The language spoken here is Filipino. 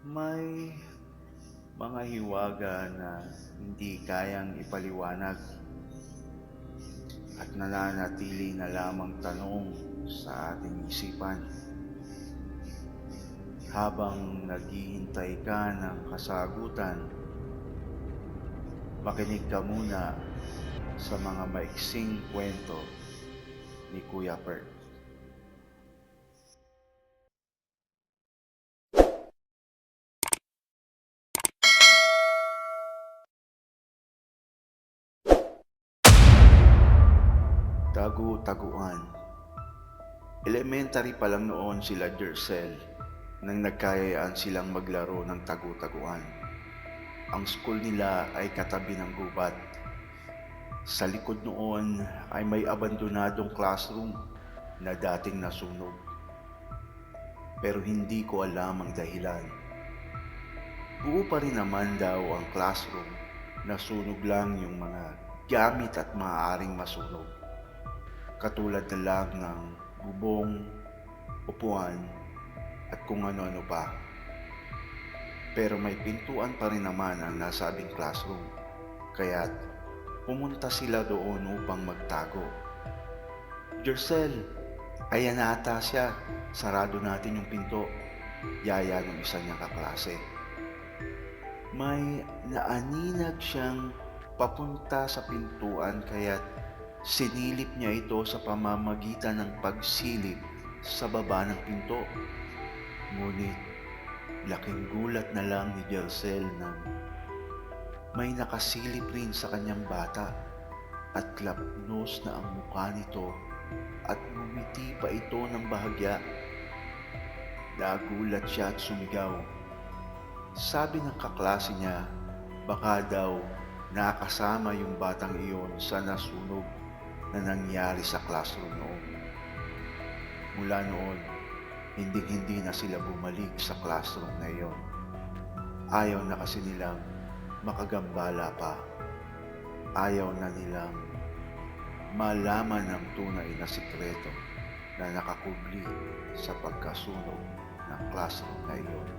May mga hiwaga na hindi kayang ipaliwanag at nananatili na lamang tanong sa ating isipan. Habang naghihintay ka ng kasagutan, makinig ka muna sa mga maiksing kwento ni Kuya Bert. Tagu-taguan. Elementary pa lang noon sila Jercel nang nagkayayaan silang maglaro ng tagu-taguan. Ang school nila ay katabi ng gubat. Sa likod noon ay may abandonadong classroom na dating nasunog. Pero hindi ko alam ang dahilan. Buo pa rin naman daw ang classroom, nasunog lang yung mga gamit at maaaring masunog. Katulad na lang ng bubong, upuan, at kung ano-ano pa. Pero may pintuan pa rin naman ang nasabing classroom, kaya't pumunta sila doon upang magtago. Jercel, ayan na ata siya, sarado natin yung pinto, yaya ng isa niyang kaklase. May naaninag siyang papunta sa pintuan kaya't sinilip niya ito sa pamamagitan ng pagsilip sa baba ng pinto. Ngunit laking gulat na lang ni Jercel nang may nakasilip rin sa kanyang bata at klapnos na ang mukha nito at ngumiti pa ito ng bahagya. Nagulat siya at sumigaw. Sabi ng kaklase niya, baka daw nakasama yung batang iyon sa nasunog na nangyari sa classroom noon. Mula noon, hindi na sila bumalik sa classroom na iyon. Ayaw na kasi nilang makagambala pa. Ayaw na nilang malaman ang tunay na sikreto na nakakubli sa pagkasunog ng classroom na iyon.